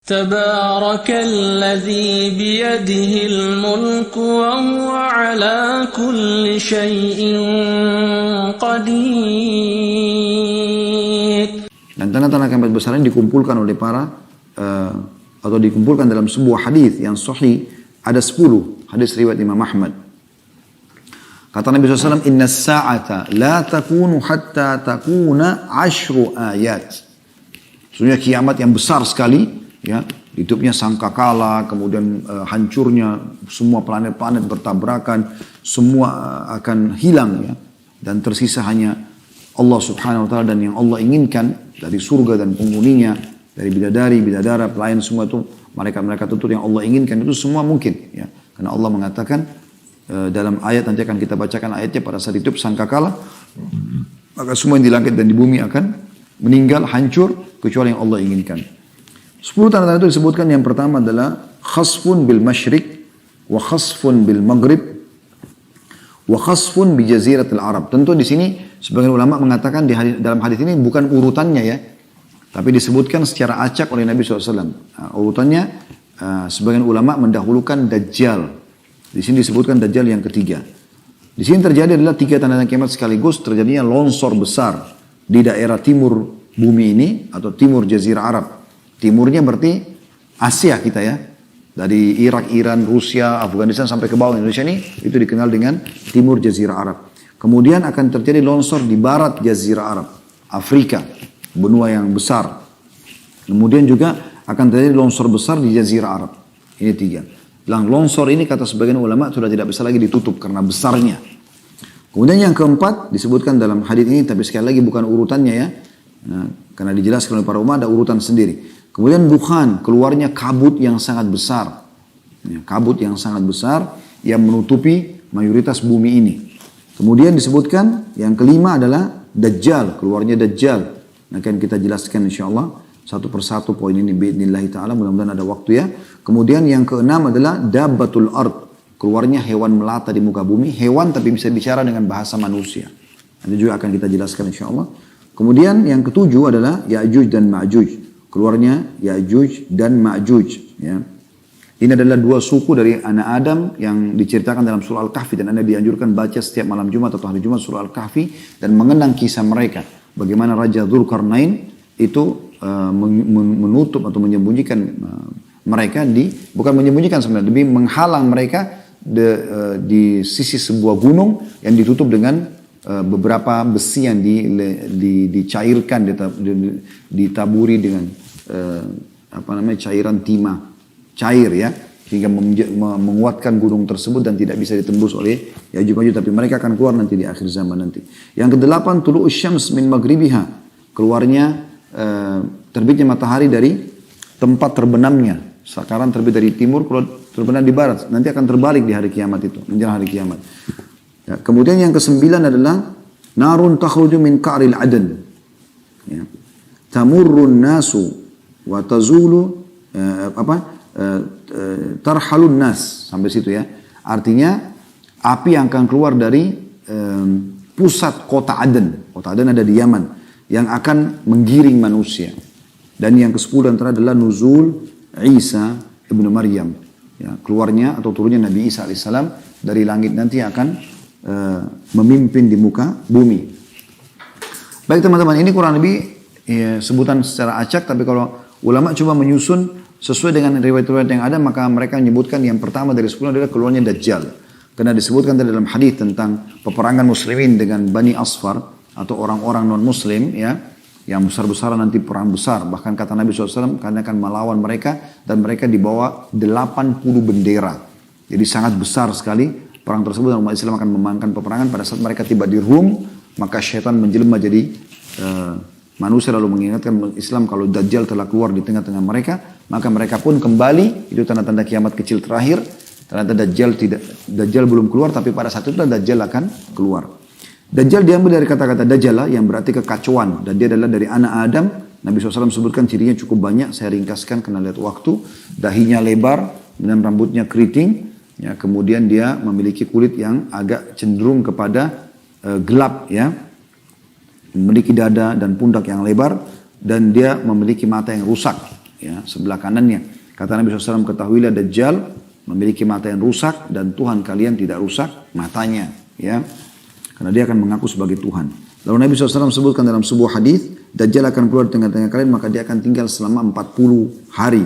تبارك الذي بيده الملك وهو على كل شيء قدير. Dan tanda-tanda kiamat besar ini dikumpulkan oleh atau dikumpulkan dalam sebuah hadis yang sahih, ada 10 hadis riwayat Imam Ahmad. Kata Nabi SAW, Inna sa'ata la takunu hatta takuna 10 ayat. Sebenarnya kiamat yang besar sekali, ya, hidupnya sangkakala, kemudian hancurnya semua planet-planet bertabrakan, semua akan hilang, ya, dan tersisa hanya Allah Subhanahu Wa Taala dan yang Allah inginkan dari surga dan penghuninya, dari bidadari, bidadara, pelayan, semua itu mereka tutur yang Allah inginkan itu semua mungkin, ya, karena Allah mengatakan dalam ayat, nanti akan kita bacakan ayatnya, pada saat hidup sangkakala maka semua yang di langit dan di bumi akan meninggal, hancur kecuali yang Allah inginkan. 10 tanda-tanda itu disebutkan. Yang pertama adalah khasfun bil masyrik, wa khasfun bil maghrib, wa khasfun bi jaziratil Arab. Tentu di sini sebagian ulama mengatakan dalam hadis ini bukan urutannya, ya, tapi disebutkan secara acak oleh Nabi SAW. Urutannya sebagian ulama mendahulukan Dajjal. Di sini disebutkan Dajjal yang ketiga. Di sini terjadi adalah 3 tanda kiamat sekaligus. Terjadinya longsor besar di daerah timur bumi ini atau timur Jazirah Arab. Timurnya berarti Asia kita, ya. Dari Irak, Iran, Rusia, Afghanistan sampai ke bawah Indonesia ini, itu dikenal dengan timur Jazirah Arab. Kemudian akan terjadi longsor di barat Jazirah Arab, Afrika, benua yang besar. Kemudian juga akan terjadi longsor besar di Jazirah Arab. Ini 3. Longsor ini kata sebagian ulama sudah tidak bisa lagi ditutup karena besarnya. Kemudian yang keempat disebutkan dalam hadis ini, tapi sekali lagi bukan urutannya, ya. Nah, karena dijelaskan oleh para ulama ada urutan sendiri. Kemudian dukhan, keluarnya kabut yang sangat besar. Ya, kabut yang sangat besar yang menutupi mayoritas bumi ini. Kemudian disebutkan yang kelima adalah Dajjal, keluarnya Dajjal. Nah, akan kita jelaskan insyaAllah satu persatu poin ini biidnillahi ta'ala, mudah-mudahan ada waktu, ya. Kemudian yang keenam adalah Dabbatul Ard, keluarnya hewan melata di muka bumi. Hewan tapi bisa bicara dengan bahasa manusia. Nanti juga akan kita jelaskan insyaAllah. Kemudian yang ketujuh adalah Ya'juj dan Ma'juj, keluarnya Ya'juj dan Ma'juj, ya. Ini adalah 2 suku dari anak Adam yang diceritakan dalam surah Al-Kahfi, dan Anda dianjurkan baca setiap malam Jumat atau hari Jumat surah Al-Kahfi dan mengenang kisah mereka. Bagaimana Raja Dzulkarnain itu menutup atau menyembunyikan mereka bukan menyembunyikan sebenarnya, lebih menghalang mereka di sisi sebuah gunung yang ditutup dengan beberapa besi yang dicairkan, ditaburi dengan cairan timah cair, ya, sehingga menguatkan gunung tersebut dan tidak bisa ditembus oleh Ya'juj Ma'juj, tapi mereka akan keluar nanti di akhir zaman nanti. Yang ke-8 tulu'us syams min maghribiha, keluarnya terbitnya matahari dari tempat terbenamnya. Sekarang terbit dari timur, kalau terbenam di barat, nanti akan terbalik di hari kiamat itu, menjelang hari kiamat. Ya, kemudian yang ke-9 adalah narun takhruju min ka'ril adan, ya, tamurrun nasu wa tazulu tarhalun nas, sampai situ, ya. Artinya api yang akan keluar dari pusat kota Aden. Kota Aden ada di Yaman, yang akan menggiring manusia. Dan yang ke-10 antara adalah nuzul Isa ibnu Maryam, ya, keluarnya atau turunnya Nabi Isa alaihissalam dari langit nanti akan memimpin di muka bumi. Baik teman-teman, ini kurang lebih, ya, sebutan secara acak, tapi kalau ulama coba menyusun sesuai dengan riwayat-riwayat yang ada, maka mereka menyebutkan yang pertama dari 10 adalah keluarnya Dajjal. Karena disebutkan dalam hadis tentang peperangan muslimin dengan Bani Asfar atau orang-orang non-muslim, ya, yang besar-besaran nanti perang besar. Bahkan kata Nabi SAW, karena akan melawan mereka, dan mereka dibawa 80 bendera. Jadi sangat besar sekali perang tersebut, dan umat Islam akan memenangkan peperangan. Pada saat mereka tiba di Rum, maka syaitan menjelma jadi manusia, lalu mengingatkan Islam kalau Dajjal telah keluar di tengah-tengah mereka, maka mereka pun kembali. Itu tanda-tanda kiamat kecil terakhir. Ternyata Dajjal belum keluar, tapi pada saat itu Dajjal akan keluar. Dajjal diambil dari kata-kata Dajjala yang berarti kekacauan, dan dia adalah dari anak Adam. Nabi SAW sebutkan cirinya cukup banyak, saya ringkaskan karena lihat waktu. Dahinya lebar dan rambutnya keriting, ya, kemudian dia memiliki kulit yang agak cenderung kepada gelap, ya, memiliki dada dan pundak yang lebar, dan dia memiliki mata yang rusak, ya, sebelah kanannya. Kata Nabi SAW, ketahuilah Dajjal memiliki mata yang rusak dan Tuhan kalian tidak rusak matanya, ya, karena dia akan mengaku sebagai Tuhan. Lalu Nabi SAW sebutkan dalam sebuah hadis, Dajjal akan keluar di tengah-tengah kalian, maka dia akan tinggal selama 40 hari.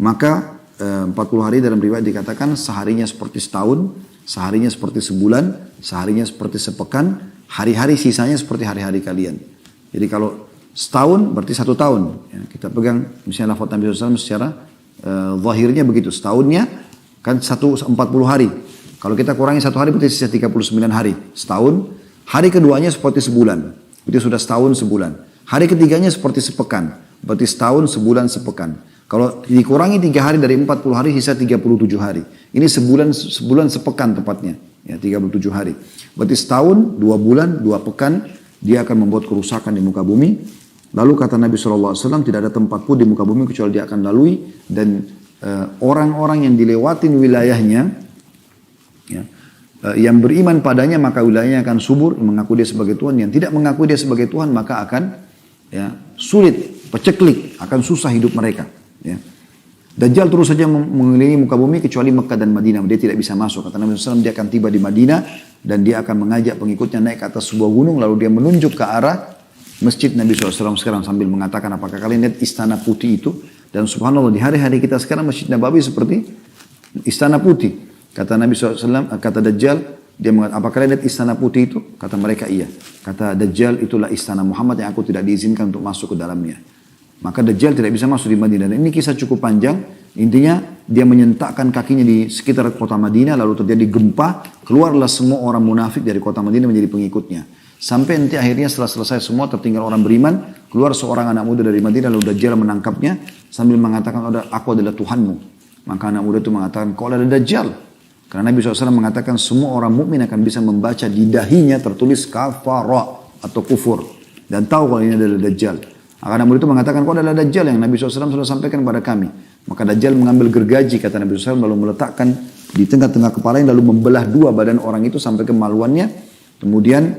Maka 40 hari dalam riwayat dikatakan seharinya seperti setahun, seharinya seperti sebulan, seharinya seperti sepekan, hari-hari sisanya seperti hari-hari kalian. Jadi kalau setahun berarti 1 tahun. Ya, kita pegang misalnya lafaz Nabi SAW secara zahirnya begitu. Setahunnya kan 40 hari. Kalau kita kurangi 1 hari berarti sisa 39 hari. Setahun. Hari keduanya seperti sebulan. Berarti sudah setahun sebulan. Hari ketiganya seperti sepekan. Berarti setahun sebulan sepekan. Kalau dikurangi 3 hari dari 40 hari sisa 37 hari. Ini sebulan sepekan tepatnya. Ya, 37 hari. Berarti setahun, 2 bulan, 2 pekan dia akan membuat kerusakan di muka bumi. Lalu kata Nabi SAW, tidak ada tempat pun di muka bumi kecuali dia akan lalui. Dan orang-orang yang dilewatin wilayahnya, ya, yang beriman padanya maka wilayahnya akan subur, mengaku dia sebagai Tuhan. Yang tidak mengaku dia sebagai Tuhan maka akan, ya, sulit, peceklik, akan susah hidup mereka. Ya. Dajjal terus saja mengelilingi muka bumi kecuali Mekah dan Madinah. Dia tidak bisa masuk. Kata Nabi SAW, dia akan tiba di Madinah dan dia akan mengajak pengikutnya naik ke atas sebuah gunung. Lalu dia menunjuk ke arah masjid Nabi SAW sekarang sambil mengatakan, apakah kalian lihat istana putih itu? Dan subhanallah di hari-hari kita sekarang Masjid Nabawi seperti istana putih. Kata Nabi SAW, kata Dajjal, dia mengatakan, apakah kalian lihat istana putih itu? Kata mereka iya. Kata Dajjal, itulah istana Muhammad yang aku tidak diizinkan untuk masuk ke dalamnya. Maka Dajjal tidak bisa masuk di Madinah. Dan ini kisah cukup panjang. Intinya dia menyentakkan kakinya di sekitar kota Madinah. Lalu terjadi gempa. Keluarlah semua orang munafik dari kota Madinah menjadi pengikutnya. Sampai nanti akhirnya setelah selesai semua tertinggal orang beriman. Keluar seorang anak muda dari Madinah. Lalu Dajjal menangkapnya. Sambil mengatakan, aku adalah Tuhanmu. Maka anak muda itu mengatakan, kau adalah Dajjal. Karena Nabi SAW mengatakan semua orang mukmin akan bisa membaca di dahinya tertulis kafara atau kufur. Dan tahu kalau ini adalah Dajjal. Anak muda itu mengatakan, kau adalah Dajjal yang Nabi SAW sudah sampaikan kepada kami. Maka Dajjal mengambil gergaji, kata Nabi SAW, lalu meletakkan di tengah-tengah kepalanya, lalu membelah 2 badan orang itu sampai kemaluannya. Kemudian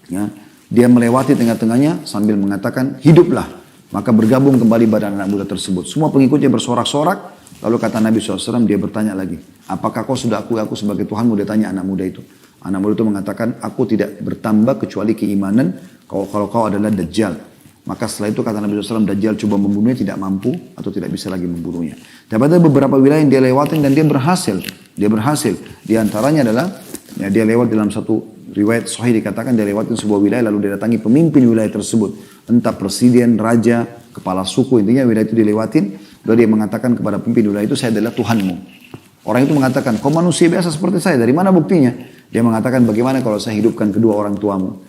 ya, dia melewati tengah-tengahnya sambil mengatakan, hiduplah. Maka bergabung kembali badan anak muda tersebut. Semua pengikutnya bersorak-sorak. Lalu kata Nabi SAW, dia bertanya lagi, apakah kau sudah akui aku sebagai Tuhanmu? Dia tanya anak muda itu. Anak muda itu mengatakan, aku tidak bertambah kecuali keimanan kalau kau adalah Dajjal. Maka setelah itu kata Nabi SAW, Dajjal coba membunuhnya, tidak mampu atau tidak bisa lagi membunuhnya. Tapi ada beberapa wilayah yang dia lewatin dan dia berhasil. Dia berhasil. Di antaranya adalah, ya, dia lewat dalam satu riwayat sahih dikatakan dia lewatin sebuah wilayah lalu dia datangi pemimpin wilayah tersebut. Entah presiden, raja, kepala suku, intinya wilayah itu dilewatin. Lalu dia mengatakan kepada pemimpin wilayah itu, saya adalah Tuhanmu. Orang itu mengatakan, kau manusia biasa seperti saya, dari mana buktinya? Dia mengatakan, bagaimana kalau saya hidupkan kedua orang tuamu?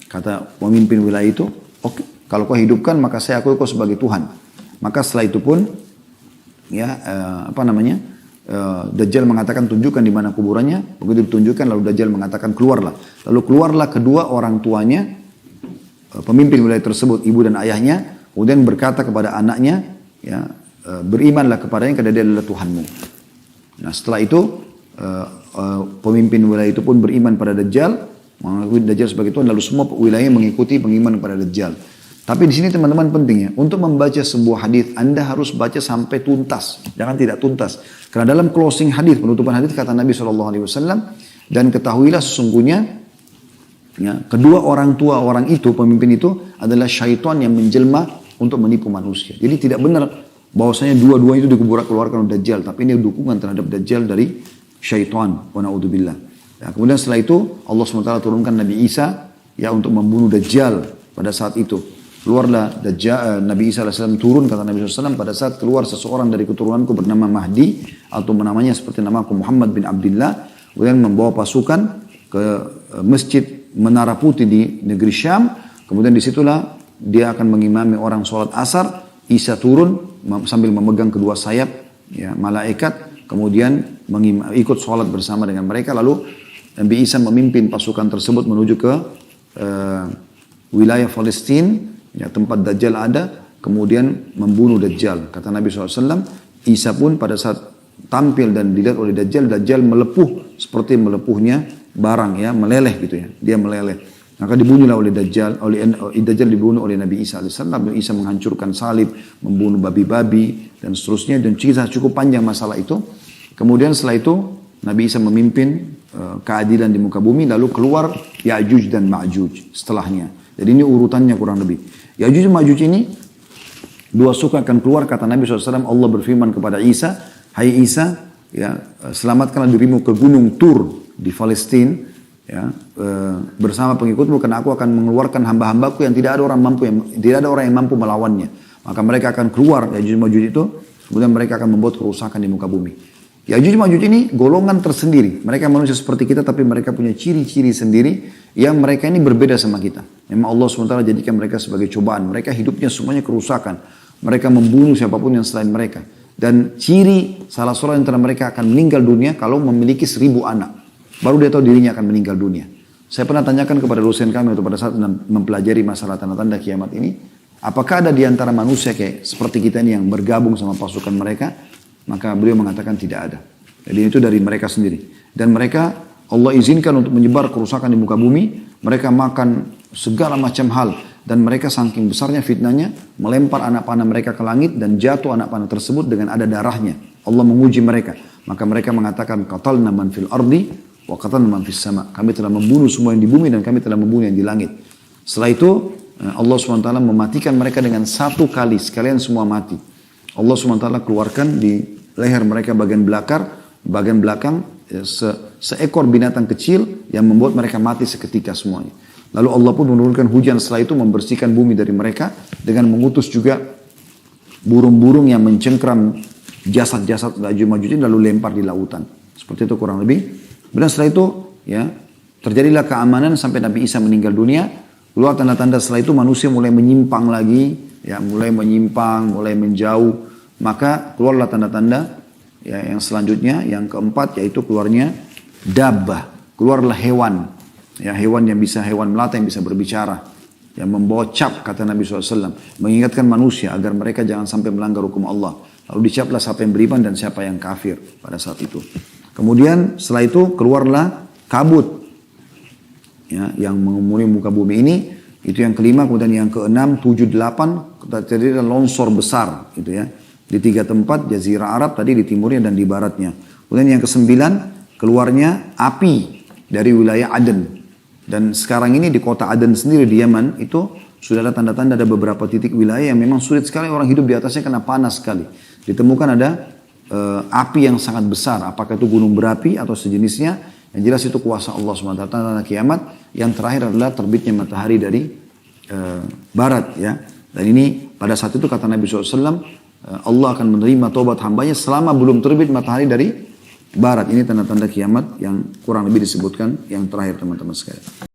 Kata pemimpin wilayah itu, oke. Kalau kau hidupkan maka saya akui kau sebagai Tuhan. Maka setelah itu pun ya Dajjal mengatakan tunjukkan di mana kuburannya. Begitu ditunjukkan lalu Dajjal mengatakan keluarlah. Lalu keluarlah kedua orang tuanya pemimpin wilayah tersebut, ibu dan ayahnya. Kemudian berkata kepada anaknya, ya, berimanlah kepadanya karena dia adalah Tuhanmu. Nah setelah itu pemimpin wilayah itu pun beriman pada Dajjal, mengakui Dajjal sebagai Tuhan. Lalu semua wilayah mengikuti pengiman kepada Dajjal. Tapi di sini teman-teman pentingnya, untuk membaca sebuah hadis Anda harus baca sampai tuntas, jangan tidak tuntas. Karena dalam closing hadis, penutupan hadis kata Nabi SAW, dan ketahuilah sesungguhnya, ya, kedua orang tua orang itu, pemimpin itu adalah syaitan yang menjelma untuk menipu manusia. Jadi tidak benar bahwasanya dua-dua itu dikeluarkan oleh Dajjal, tapi ini dukungan terhadap Dajjal dari syaitan. Wa na'udzubillah. Ya, kemudian setelah itu Allah SWT turunkan Nabi Isa ya untuk membunuh Dajjal pada saat itu. Keluarlah Dajjal, Nabi Isa AS turun, kata Nabi SAW, pada saat keluar seseorang dari keturunanku bernama Mahdi, atau namanya seperti namaku Muhammad bin Abdullah, kemudian membawa pasukan ke masjid Menara Putih di negeri Syam, kemudian disitulah dia akan mengimami orang sholat asar, Isa turun sambil memegang kedua sayap ya, malaikat, kemudian ikut sholat bersama dengan mereka, lalu Nabi Isa memimpin pasukan tersebut menuju ke wilayah Palestina, ya, tempat Dajjal ada, kemudian membunuh Dajjal. Kata Nabi SAW, Isa pun pada saat tampil dan dilihat oleh Dajjal, Dajjal melepuh seperti melepuhnya barang ya, meleleh gitu ya. Dia meleleh. Maka dibunuhlah oleh Dajjal, Dajjal dibunuh oleh Nabi Isa alaihissalam. Nabi Isa menghancurkan salib, membunuh babi-babi dan seterusnya, dan kisah cukup panjang masalah itu. Kemudian setelah itu Nabi Isa memimpin keadilan di muka bumi, lalu keluar Ya'juj dan Ma'juj setelahnya. Jadi ini urutannya kurang lebih. Ya'juj dan Ma'juj ini dua suku akan keluar, kata Nabi SAW. Allah berfirman kepada Isa, hai Isa, ya, selamatkanlah dirimu ke gunung Tur di Palestina, ya, bersama pengikutmu, karena aku akan mengeluarkan hamba-hambaku yang tidak ada orang yang mampu melawannya. Maka mereka akan keluar Ya'juj Ma'juj itu, kemudian mereka akan membuat kerusakan di muka bumi. Ya'juj Ma'juj ini golongan tersendiri. Mereka manusia seperti kita, tapi mereka punya ciri-ciri sendiri yang mereka ini berbeda sama kita. Memang Allah SWT jadikan mereka sebagai cobaan. Mereka hidupnya semuanya kerusakan. Mereka membunuh siapapun yang selain mereka. Dan ciri salah seorang antara mereka akan meninggal dunia kalau memiliki 1000 anak. Baru dia tahu dirinya akan meninggal dunia. Saya pernah tanyakan kepada dosen kami waktu pada saat mempelajari masalah tanda-tanda kiamat ini, apakah ada di antara manusia kayak seperti kita ini yang bergabung sama pasukan mereka? Maka beliau mengatakan tidak ada. Jadi itu dari mereka sendiri. Dan mereka Allah izinkan untuk menyebar kerusakan di muka bumi. Mereka makan segala macam hal. Dan mereka saking besarnya fitnahnya, melempar anak panah mereka ke langit dan jatuh anak panah tersebut dengan ada darahnya. Allah menguji mereka. Maka mereka mengatakan, qatalna man fil ardi wa qatalna man fis sama. Kami telah membunuh semua yang di bumi dan kami telah membunuh yang di langit. Setelah itu Allah SWT mematikan mereka dengan satu kali. Sekalian semua mati. Allah SWT keluarkan di leher mereka bagian belakang seekor binatang kecil yang membuat mereka mati seketika semuanya. Lalu Allah pun menurunkan hujan setelah itu membersihkan bumi dari mereka dengan mengutus juga burung-burung yang mencengkram jasad-jasad Ya'juj Ma'juj ini lalu lempar di lautan. Seperti itu kurang lebih. Dan setelah itu ya terjadilah keamanan sampai Nabi Isa meninggal dunia. Keluar tanda-tanda setelah itu manusia mulai menyimpang lagi, ya mulai menjauh. Maka keluarlah tanda-tanda ya, yang selanjutnya, yang keempat yaitu keluarnya dabbah, keluarlah hewan, ya hewan melata yang bisa berbicara, yang membawa cap kata Nabi SAW, mengingatkan manusia agar mereka jangan sampai melanggar hukum Allah. Lalu dicaplah siapa yang beriman dan siapa yang kafir pada saat itu. Kemudian setelah itu keluarlah kabut, ya, yang mengumuli muka bumi ini. Itu yang kelima. Kemudian yang keenam, 7, 8 terjadi longsor besar, gitu ya. Di 3 tempat, Jazirah Arab tadi di timurnya dan di baratnya. Kemudian yang ke-9, keluarnya api dari wilayah Aden. Dan sekarang ini di kota Aden sendiri di Yaman itu sudah ada tanda-tanda ada beberapa titik wilayah yang memang sulit sekali orang hidup di atasnya karena panas sekali. Ditemukan ada api yang sangat besar, apakah itu gunung berapi atau sejenisnya. Yang jelas itu kuasa Allah SWT, tanda kiamat. Yang terakhir adalah terbitnya matahari dari barat, ya. Dan ini pada saat itu kata Nabi SAW, Allah akan menerima taubat hambanya selama belum terbit matahari dari barat. Ini tanda-tanda kiamat yang kurang lebih disebutkan yang terakhir teman-teman sekalian.